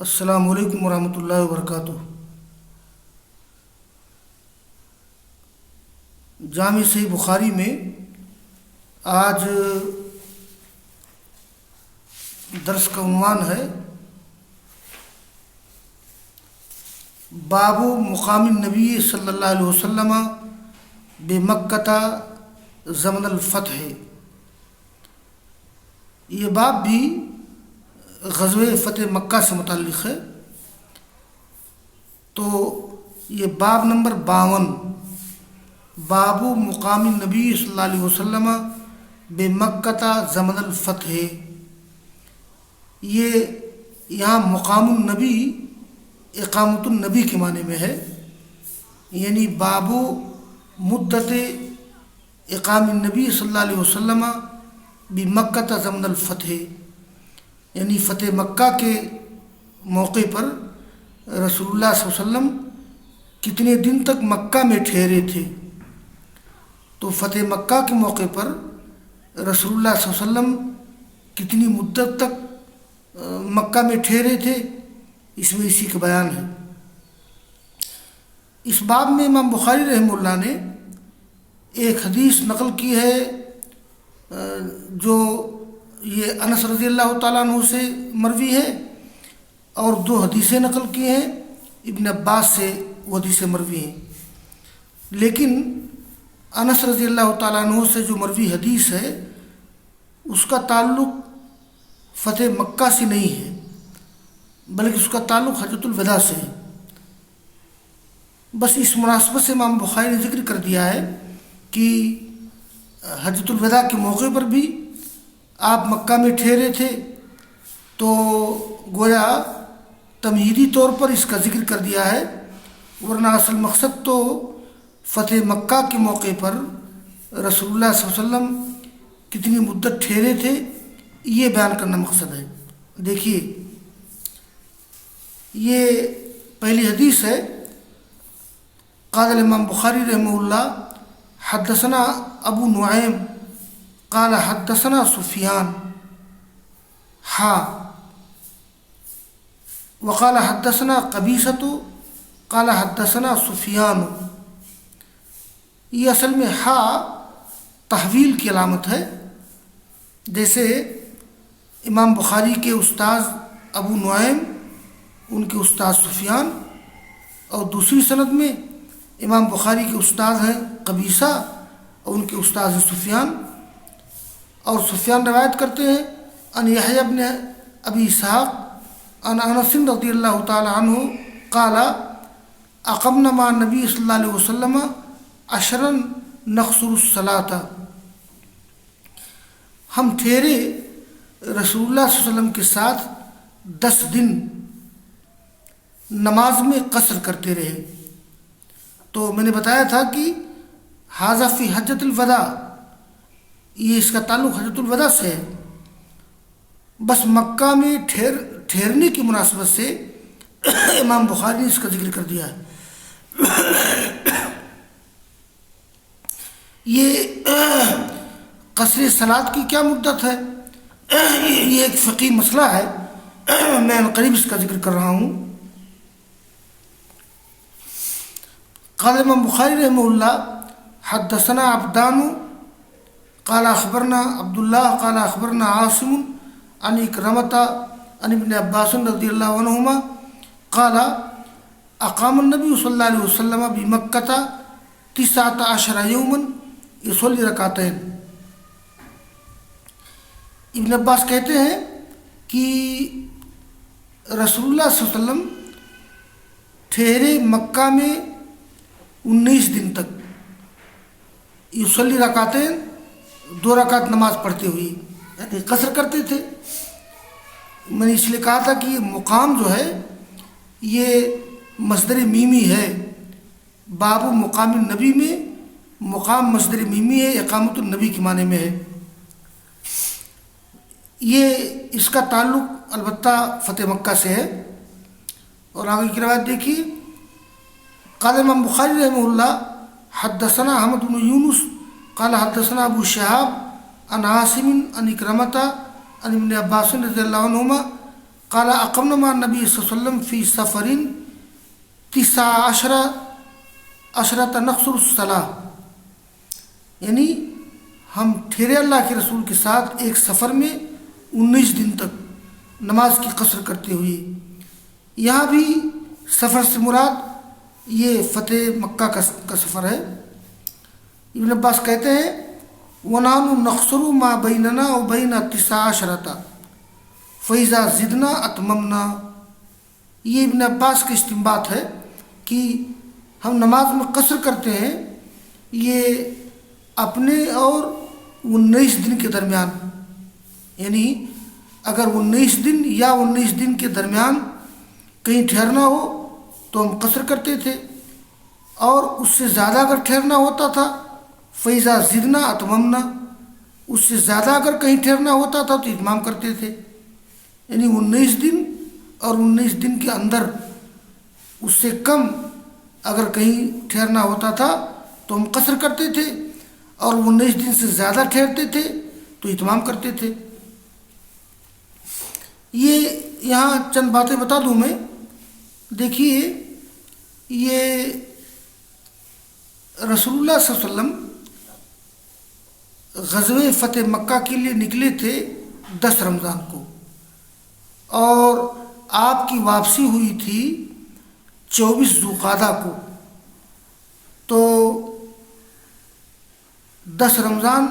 السلام علیکم ورحمۃ اللہ وبرکاتہ۔ جامع صحیح بخاری میں آج درس کا عنوان ہے باب مقام النبی صلی اللہ علیہ وسلم بمکہ زمن الفتح۔ یہ باب بھی غزوہ فتح مکہ سے متعلق ہے، تو یہ باب نمبر 52 باب مقام النبی صلی اللہ علیہ وسلم بمکہ زمن الفتح۔ یہ یہاں مقام النبی اقامت النبی کے معنی میں ہے، یعنی باب مدت اقام النبی صلی اللہ علیہ وسلم بمکہ زمن الفتح، یعنی فتح مکہ کے موقع پر رسول اللہ صلی اللہ علیہ وسلم کتنے دن تک مکہ میں ٹھہرے تھے۔ تو فتح مکہ کے موقع پر رسول اللہ صلی اللہ علیہ وسلم کتنی مدت تک مکہ میں ٹھہرے تھے، اس میں اسی کا بیان ہے۔ اس باب میں امام بخاری رحمہ اللہ نے ایک حدیث نقل کی ہے جو یہ انس رضی اللہ تعالیٰ عنہ سے مروی ہے، اور 2 حدیثیں نقل کی ہیں ابن عباس سے، وہ حدیثیں مروی ہیں۔ لیکن انس رضی اللہ تعالیٰ عنہ سے جو مروی حدیث ہے اس کا تعلق فتح مکہ سے نہیں ہے، بلکہ اس کا تعلق حجۃ الوداع سے ہے۔ بس اس مناسبت سے امام بخاری نے ذکر کر دیا ہے کہ حجۃ الوداع کے موقع پر بھی آپ مکہ میں ٹھہرے تھے، تو گویا تمہیدی طور پر اس کا ذکر کر دیا ہے، ورنہ اصل مقصد تو فتح مکہ کے موقع پر رسول اللہ صلی اللہ علیہ وسلم کتنی مدت ٹھہرے تھے یہ بیان کرنا مقصد ہے۔ دیکھیے یہ پہلی حدیث ہے، قال امام بخاری رحمہ اللہ حدثنا ابو نعیم قال حدثنا سفیان وقال حدثنا قبیصۃ قال حدثنا سفیان۔ یہ اصل میں تحویل کی علامت ہے، جیسے امام بخاری کے استاذ ابو نعیم ان کے استاذ سفیان، اور دوسری سند میں امام بخاری کے استاذ ہیں قبیصہ اور ان کے استاذ ہیں سفیان، اور سفیان روایت کرتے ہیں ان یحییٰ بن ابی اسحاق ان انس رضی اللہ تعالی عنہ قال اقمنا مع النبی صلی اللہ علیہ وسلم 10 نقصر الصلاۃ۔ ہم ٹھہرے رسول اللہ صلی اللہ علیہ وسلم کے ساتھ 10 دن نماز میں قصر کرتے رہے۔ تو میں نے بتایا تھا کہ ھذا فی حجۃ الوداع، یہ اس کا تعلق حجۃ الوداع سے ہے، بس مکہ میں ٹھہرنے کی مناسبت سے امام بخاری نے اس کا ذکر کر دیا ہے۔ یہ قصر صلاۃ کی کیا مدت ہے، یہ ایک فقہی مسئلہ ہے، میں قریب اس کا ذکر کر رہا ہوں۔ قال امام بخاری رحمہ اللہ حدثنا عبدان قال اخبرنا عبد اللہ قال اخبرنا عاصم عن اکرمۃ عن ابن عباس رضی اللہ عنہما قال اقام النبی صلی اللہ علیہ وسلم بمکہ 19 یوما یصلی رکعتین۔ ابن عباس کہتے ہیں کہ رسول اللہ صلی اللہ علیہ وسلم ٹھہرے مکہ میں 19 دن تک، یصلی رکعتین 2 رکعت نماز پڑھتے ہوئے، یعنی قصر کرتے تھے۔ میں نے اس لیے کہا تھا کہ یہ مقام جو ہے یہ مصدر میمی ہے، باب مقام النبی میں مقام مصدر میمی ہے، اقامت النبی کے معنی میں ہے۔ یہ اس کا تعلق البتہ فتح مکہ سے ہے۔ اور آگے کی روایت دیکھیے، قال امام بخاری رحمہ اللہ حدثنا احمد بن یونس قال حدثنا ابو شہاب عن عاصم عن اکرمۃ عن ابن عباس رضی اللہ عنہما قال اقمنا مع النبی صلی اللہ علیہ وسلم فی سفر 19 عشرۃ نقصر الصلاۃ، یعنی ہم ٹھہرے اللہ کے رسول کے ساتھ ایک سفر میں 19 دن تک نماز کی قصر کرتے ہوئے۔ یہاں بھی سفر سے مراد یہ فتح مکہ کا سفر ہے۔ ابن عباس کہتے ہیں وَنَحْنُ نَقْصُرُ مَا بَيْنَنَا وَبَيْنَ 19 فَإِذَا زِدْنَا أَتْمَمْنَا۔ یہ ابن عباس کا استنباط ہے کہ ہم نماز میں قصر کرتے ہیں یہ اپنے اور 19 دن کے درمیان، یعنی اگر 19 دن یا 19 دن کے درمیان کہیں ٹھہرنا ہو تو ہم قصر کرتے تھے، اور اس سے زیادہ اگر ٹھہرنا ہوتا تھا فیضا زدنا اتممنا، اس سے زیادہ اگر کہیں ٹھہرنا ہوتا تھا تو اتمام کرتے تھے، یعنی 19 دن اور 19 دن کے اندر اس سے کم اگر کہیں ٹھہرنا ہوتا تھا تو ہم قصر کرتے تھے، اور 19 دن سے زیادہ ٹھہرتے تھے تو اتمام کرتے تھے۔ یہ یہاں چند باتیں بتا دوں میں، دیکھیے یہ رسول اللہ صلی اللہ علیہ وسلم غزوہ فتح مکہ کے لیے نکلے تھے 10 رمضان کو، اور آپ کی واپسی ہوئی تھی 24 ذوالقعدہ کو، تو 10 رمضان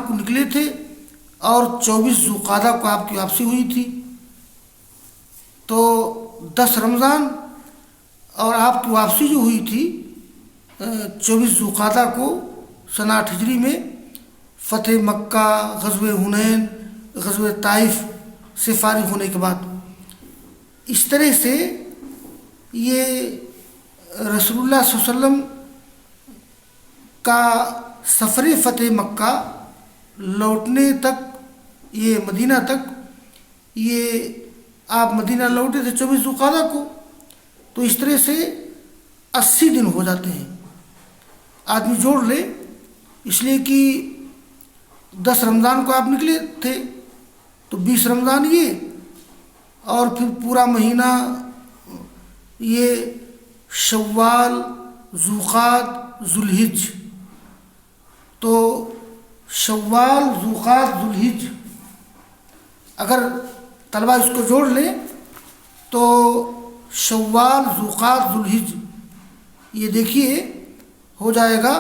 کو نکلے تھے اور 24 ذوالقعدہ کو آپ کی واپسی ہوئی تھی، تو 10 رمضان اور آپ کی واپسی جو ہوئی تھی 24 ذوالقعدہ کو سنہ 8 ہجری میں، فتح مکہ، غزوہ حنین، غزوہ طائف سے فارغ ہونے کے بعد، اس طرح سے یہ رسول اللہ صلی اللہ علیہ وسلم کا سفر فتح مکہ لوٹنے تک، یہ مدینہ تک، یہ آپ مدینہ لوٹے تھے 24 ذوالقعدہ کو، تو اس طرح سے 80 دن ہو جاتے ہیں، آدمی جوڑ لے، اس لیے کہ 10 رمضان کو آپ نکلے تھے تو 20 رمضان یہ، اور پھر پورا مہینہ یہ شوال، ذوالقعدہ، ذوالحج، تو شوال، ذوالقعدہ، ذوالحج اگر طلبہ اس کو جوڑ لیں تو شوال، ذوالقعدہ، ذوالحج، یہ دیکھیے ہو جائے گا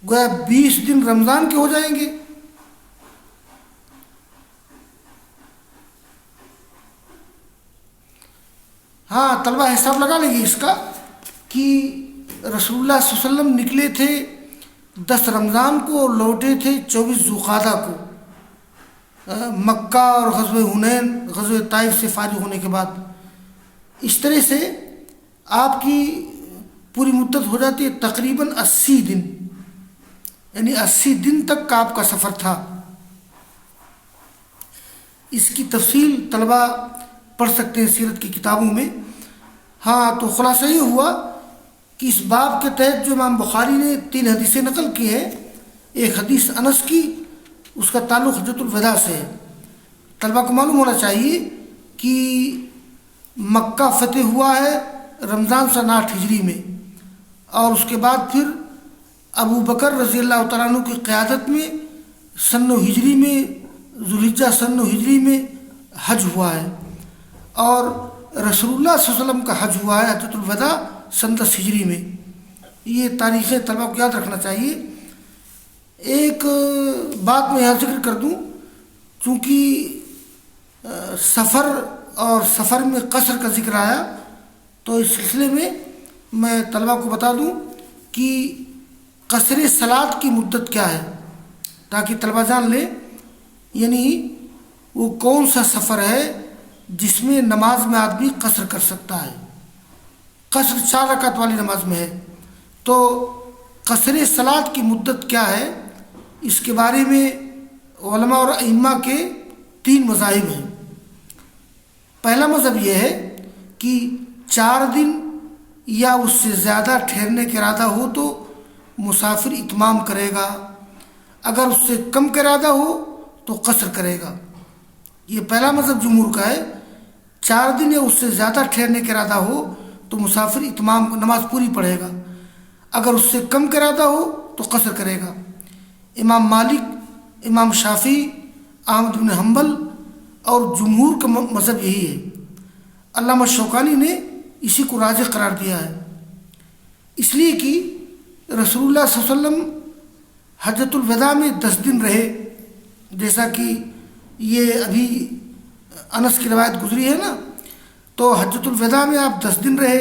گویا 20 دن رمضان کے ہو جائیں گے۔ ہاں طلبہ حساب لگا لیں گے اس کا کہ رسول اللہ صلی اللہ علیہ وسلم نکلے تھے 10 رمضان کو اور لوٹے تھے 24 ذوالقعدہ کو، مکہ اور غزوہ حنین، غزوہ طائف سے فارغ ہونے کے بعد، اس طرح سے آپ کی پوری مدت ہو جاتی ہے تقریباً 80 دن، یعنی 80 دن تک کا آپ کا سفر تھا۔ اس کی تفصیل طلبہ پڑھ سکتے ہیں سیرت کی کتابوں میں۔ ہاں تو خلاصہ یہ ہوا کہ اس باب کے تحت جو امام بخاری نے 3 حدیثیں نقل کی ہیں، ایک حدیث انس کی، اس کا تعلق حجۃ الوداع سے ہے۔ طلبہ کو معلوم ہونا چاہیے کہ مکہ فتح ہوا ہے رمضان سنہ 8 ہجری میں، اور اس کے بعد پھر ابو بکر رضی اللہ تعالیٰ عنہ کی قیادت میں سن 9 ہجری میں، ذوالحجہ سن 9 ہجری میں حج ہوا ہے، اور رسول اللہ صلی اللہ علیہ وسلم کا حج ہوا ہے حجۃ الوداع سن 10 ہجری میں۔ یہ تاریخیں طلبہ کو یاد رکھنا چاہیے۔ ایک بات میں یہاں ذکر کر دوں، چونکہ سفر اور سفر میں قصر کا ذکر آیا، تو اس سلسلے میں طلبہ کو بتا دوں کہ قصر صلاۃ کی مدت کیا ہے، تاکہ طلبہ جان لیں، یعنی وہ کون سا سفر ہے جس میں نماز میں آدمی قصر کر سکتا ہے۔ قصر 4 رکعت والی نماز میں ہے، تو قصر صلاۃ کی مدت کیا ہے، اس کے بارے میں علماء اور ائمہ کے 3 مذاہب ہیں۔ پہلا مذہب یہ ہے کہ 4 دن یا اس سے زیادہ ٹھہرنے کا ارادہ ہو تو مسافر اتمام کرے گا، اگر اس سے کم کا ارادہ ہو تو تو قصر کرے گا۔ یہ پہلا مذہب جمہور کا ہے، 4 دن یا اس سے زیادہ ٹھہرنے کا ارادہ ہو تو مسافر اتمام نماز پوری پڑھے گا، اگر اس سے کم کا ارادہ ہو تو قصر کرے گا۔ امام مالک، امام شافعی، احمد بن حنبل اور جمہور کا مذہب یہی ہے۔ علامہ شوکانی نے اسی کو راجح قرار دیا ہے، اس لیے کہ رسول اللہ صلی اللہ علیہ وسلم حجۃ الوداع میں 10 دن رہے، جیسا کہ یہ ابھی انس کی روایت گزری ہے نا، تو حجۃ الوداع میں آپ 10 دن رہے،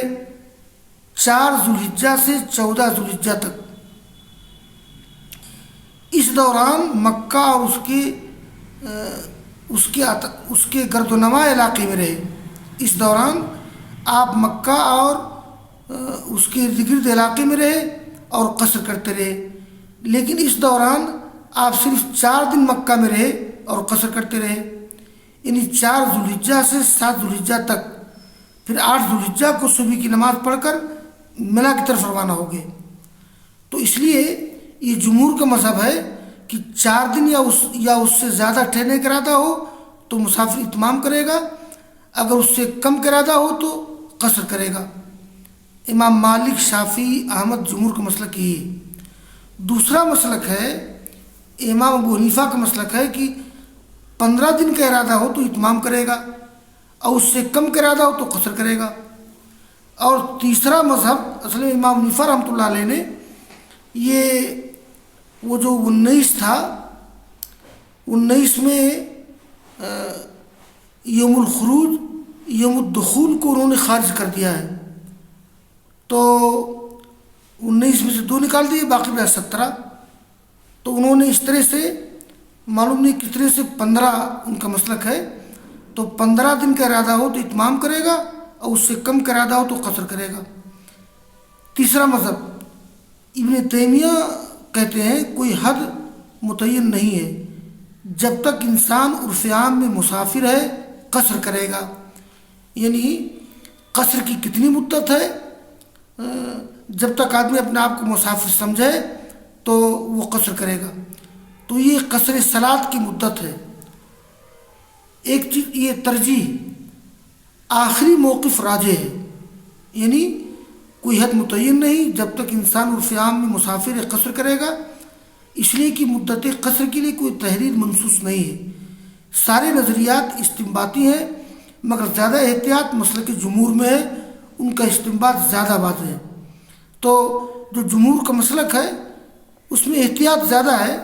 4 ذوالحجہ سے 14 ذوالحجہ تک۔ اس دوران مکہ اور اس کے گرد و نما علاقے میں رہے۔ اس دوران آپ مکہ اور اس کے ارد گرد علاقے میں رہے اور قصر کرتے رہے، لیکن اس دوران آپ صرف 4 دن مکہ میں رہے اور قصر کرتے رہے، یعنی 4 ذوالحجہ سے 7 ذوالحجہ تک۔ پھر 8 ذوالحجہ کو صبح کی نماز پڑھ کر منا کی طرف روانہ ہو گئے۔ تو اس لیے یہ جمہور کا مذہب ہے کہ 4 دن یا اس سے زیادہ ٹھہرنے کا ارادہ ہو تو مسافر اتمام کرے گا، اگر اس سے کم کا ارادہ ہو تو قصر کرے گا۔ امام مالک، شافعی، احمد، جمہور کا مسلک یہی ہے۔ دوسرا مسلک ہے امام ابو حنیفہ کا مسلک ہے کہ 15 دن کا ارادہ ہو تو اتمام کرے گا اور اس سے کم کا ارادہ ہو تو قصر کرے گا۔ اور تیسرا مذہب اصل میں امام حنیفہ رحمۃ اللہ علیہ نے وہ جو 19 تھا، 19 میں یوم الخروج، یوم الدخول کو انہوں نے خارج کر دیا ہے، تو 19 میں سے 2 نکال دیے، باقی رہا 17۔ تو انہوں نے اس طرح سے معلوم نہیں کس طرح سے 15 ان کا مسلک ہے، تو 15 دن کا ارادہ ہو تو اتمام کرے گا اور اس سے کم کا ارادہ ہو تو قصر کرے گا۔ تیسرا مذہب ابن تیمیہ کہتے ہیں کوئی حد متعین نہیں ہے، جب تک انسان عرف عام میں مسافر ہے قصر کرے گا، یعنی قصر کی کتنی مدت ہے؟ جب تک آدمی اپنے آپ کو مسافر سمجھے تو وہ قصر کرے گا، تو یہ قصر صلاۃ کی مدت ہے۔ ایک چیز یہ ترجیح آخری موقف راجح ہے، یعنی کوئی حد متعین نہیں، جب تک انسان عرف عام میں مسافر ہے قصر کرے گا، اس لیے کہ مدت قصر کے لیے کوئی تحریر منصوص نہیں ہے۔ سارے نظریات استنباطی ہیں، مگر زیادہ احتیاط مسلک جمہور میں ہے، ان کا استنباط زیادہ واضح ہے۔ تو جو جمہور کا مسلک ہے اس میں احتیاط زیادہ ہے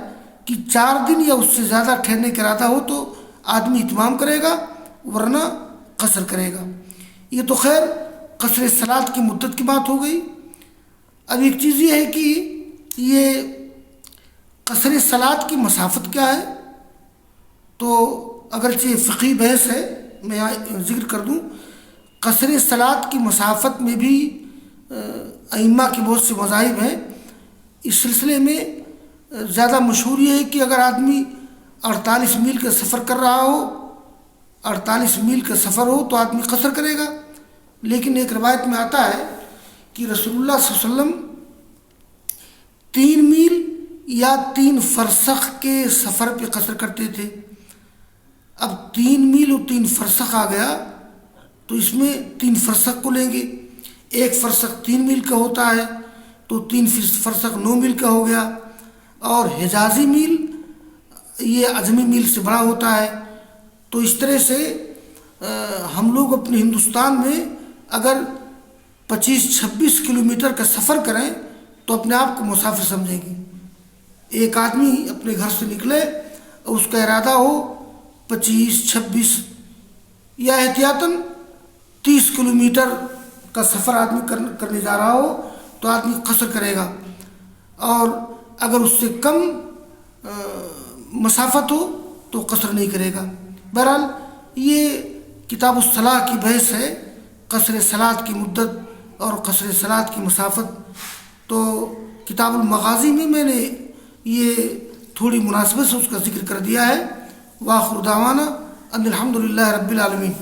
کہ 4 دن یا اس سے زیادہ ٹھہرنے کا ارادہ ہو تو آدمی اتمام کرے گا، ورنہ قصر کرے گا۔ یہ تو خیر قصر صلاۃ کی مدت کی بات ہو گئی۔ اب ایک چیز یہ ہے کہ یہ قصر صلاۃ کی مسافت کیا ہے، تو اگرچہ فقہی بحث ہے، میں ذکر کر دوں، قصر صلاۃ کی مسافت میں بھی ائمہ کے بہت سے مذاہب ہیں۔ اس سلسلے میں زیادہ مشہور یہ ہے کہ اگر آدمی 48 میل کا سفر کر رہا ہو، 48 میل کا سفر ہو تو آدمی قصر کرے گا، لیکن ایک روایت میں آتا ہے کہ رسول اللہ صلی اللہ علیہ وسلم 3 میل یا 3 فرسخ کے سفر پہ قصر کرتے تھے۔ اب 3 میل اور 3 فرسخ آ گیا تو اس میں 3 فرسخ کو لیں گے، 1 فرسخ 3 میل کا ہوتا ہے تو 3 فرسخ 9 میل کا ہو گیا، اور حجازی میل یہ عجمی میل سے بڑا ہوتا ہے۔ تو اس طرح سے ہم لوگ اپنے ہندوستان میں اگر 25-26 کلومیٹر کا سفر کریں تو اپنے آپ کو مسافر سمجھیں گے۔ ایک آدمی اپنے گھر سے نکلے اور اس کا ارادہ ہو 25-26 یا احتیاطاً 30 کلومیٹر کا سفر آدمی کرنے جا رہا ہو تو آدمی قصر کرے گا، اور اگر اس سے کم مسافت ہو تو قصر نہیں کرے گا۔ بہرحال یہ کتاب الصلاۃ کی بحث ہے، قصر صلاۃ کی مدت اور قصر صلاۃ کی مسافت۔ تو کتاب المغازی میں نے یہ تھوڑی مناسبت سے اس کا ذکر کر دیا ہے۔ وآخر دعوانا ان الحمد للہ رب العالمین۔